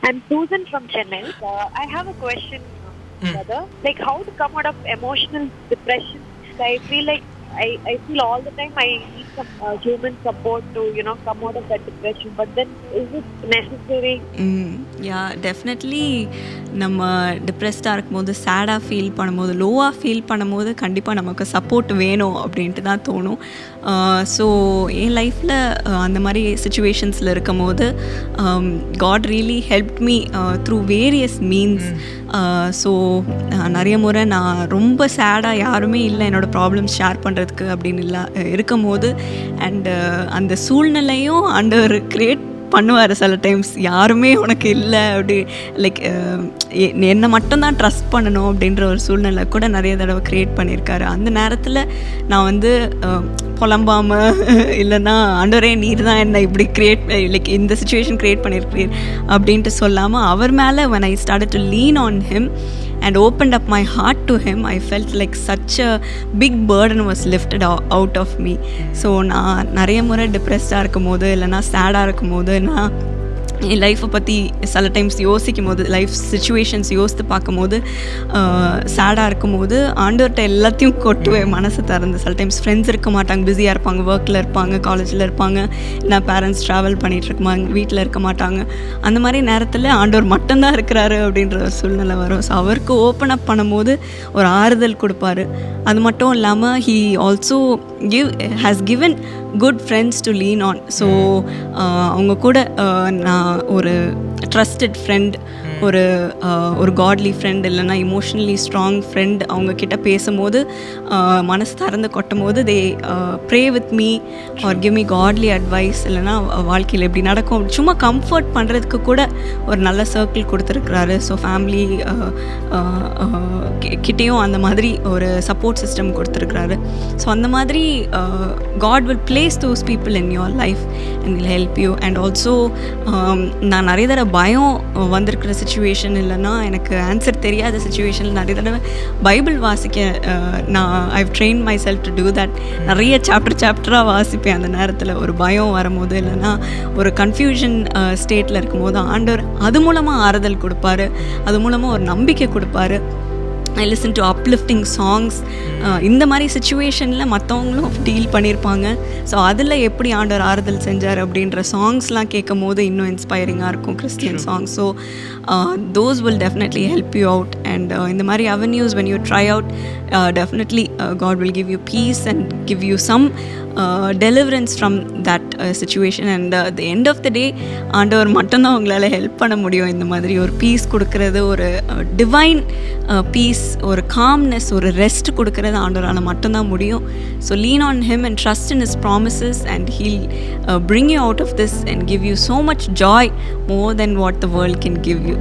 I'm Susan from Chennai. I have a question, brother. Like, how to come out of emotional depression? I feel like I feel all the time I need some human support to, come out of that depression. But then, is it necessary? Yeah definitely நம்ம டிப்ரெஸ்டாக இருக்கும்போது, சேடாக feel பண்ணும்போது, லோவாக feel பண்ணும்போது கண்டிப்பாக நமக்கு support வேணும் அப்படின்ட்டு தான் தோணும். ஸோ என் லைஃப்பில் அந்த மாதிரி சுச்சுவேஷன்ஸில் இருக்கும் போது God really help me through various means. So நிறைய முறை நான் ரொம்ப சேடாக யாருமே இல்லை என்னோடய ப்ராப்ளம்ஸ் ஷேர் பண்ணுறதுக்கு அப்படின்னு இல்லை இருக்கும் போது அண்டு அந்த சூழ்நிலையும் ஆண்டவர் கிரியேட் பண்ணுவார். சில டைம்ஸ் யாருமே உனக்கு இல்லை அப்படி லைக் என்னை மட்டும்தான் ட்ரஸ்ட் பண்ணணும் அப்படின்ற ஒரு சூழ்நிலை கூட நிறைய தடவை க்ரியேட் பண்ணியிருக்காரு. அந்த நேரத்தில் நான் வந்து புலம்பாமல் இல்லைன்னா ஆண்டவரே நீர் தான் என்ன இப்படி லைக் இந்த சுச்சுவேஷன் க்ரியேட் பண்ணியிருக்கிறீர் அப்படின்ட்டு சொல்லாமல் அவர் மேலே when I started to lean on him and opened up my heart to him, I felt like such a big burden was lifted out of me. So நான் நிறைய முறை டிப்ரெஸ்டாக இருக்கும் போது இல்லைனா சேடாக இருக்கும் போது நான் என் லைஃப்பை பற்றி சில டைம்ஸ் யோசிக்கும் போது, லைஃப் சுச்சுவேஷன்ஸ் யோசித்து பார்க்கும்போது, சேடாக இருக்கும்போது ஆண்டவர்கிட்ட எல்லாத்தையும் கொட்டுவேன் மனசை திறந்து. சில டைம்ஸ் ஃப்ரெண்ட்ஸ் இருக்க மாட்டாங்க, பிஸியாக இருப்பாங்க, ஒர்க்கில் இருப்பாங்க, காலேஜில் இருப்பாங்க, இல்லை பேரண்ட்ஸ் ட்ராவல் பண்ணிகிட்டு இருக்குமாங்க, வீட்டில் இருக்க மாட்டாங்க. அந்த மாதிரி நேரத்தில் ஆண்டவர் மட்டும்தான் இருக்கிறாரு அப்படின்ற ஒரு சூழ்நிலை வரும். ஸோ அவருக்கு ஓப்பன் அப் பண்ணும்போது ஒரு ஆறுதல் கொடுப்பாரு. அது மட்டும் இல்லாமல் he also has given good friends to lean on. So அவங்க கூட நான் ஒரு ட்ரஸ்டட் ஃப்ரெண்ட், ஒரு காட்லி ஃப்ரெண்ட் இல்லைனா இமோஷ்னலி ஸ்ட்ராங் ஃப்ரெண்ட் அவங்கக்கிட்ட பேசும்போது மனசு திறந்து கொட்டும் போது they pray with me or give me godly advice, இல்லைனா வாழ்க்கையில் எப்படி நடக்கும் சும்மா கம்ஃபர்ட் பண்ணுறதுக்கு கூட ஒரு நல்ல சர்க்கிள் கொடுத்துருக்குறாரு. ஸோ ஃபேமிலி கிட்டேயும் அந்த மாதிரி ஒரு சப்போர்ட் சிஸ்டம் கொடுத்துருக்குறாரு. ஸோ அந்த மாதிரி God will place those people in your life and will help you. And also நான் நிறைய தடவை பயம் வந்திருக்கிற சுச்சுவேஷன் இல்லைன்னா எனக்கு ஆன்சர் தெரியாத சுச்சுவேஷனில் நிறைய தடவை பைபிள் வாசிக்க நான் I've train my self to do that. நிறைய சாப்டராக வாசிப்பேன் அந்த நேரத்தில். ஒரு பயம் வரும்போது இல்லைன்னா ஒரு கன்ஃபியூஷன் ஸ்டேட்டில் இருக்கும்போது ஆண்டவர் அது மூலமாக ஆறுதல் கொடுப்பாரு, அது மூலமாக ஒரு நம்பிக்கை கொடுப்பாரு. I listen to uplifting songs. இந்த மாதிரி சுச்சுவேஷனில் மற்றவங்களும் டீல் பண்ணியிருப்பாங்க. ஸோ அதில் எப்படி ஆண்டவர் ஆறுதல் செஞ்சார் அப்படின்ற சாங்ஸ்லாம் கேட்கும் போது இன்னும் இன்ஸ்பைரிங்காக இருக்கும், Christian songs. So those will definitely help you out. And இந்த மாதிரி avenues when you try out, definitely God will give you peace and give you some deliverance from that situation. And at the end of the day ஆண்டவர் மட்டும்தான் உங்களால் help பண்ண முடியும். இந்த மாதிரி ஒரு பீஸ் கொடுக்கறது, ஒரு டிவைன் பீஸ், ஒரு காம்னஸ், ஒரு ரெஸ்ட் கொடுக்கறது ஆண்டவரால் மட்டும்தான் முடியும். So lean on him and trust in his promises and he'll bring you out of this and give you so much joy more than what the world can give you.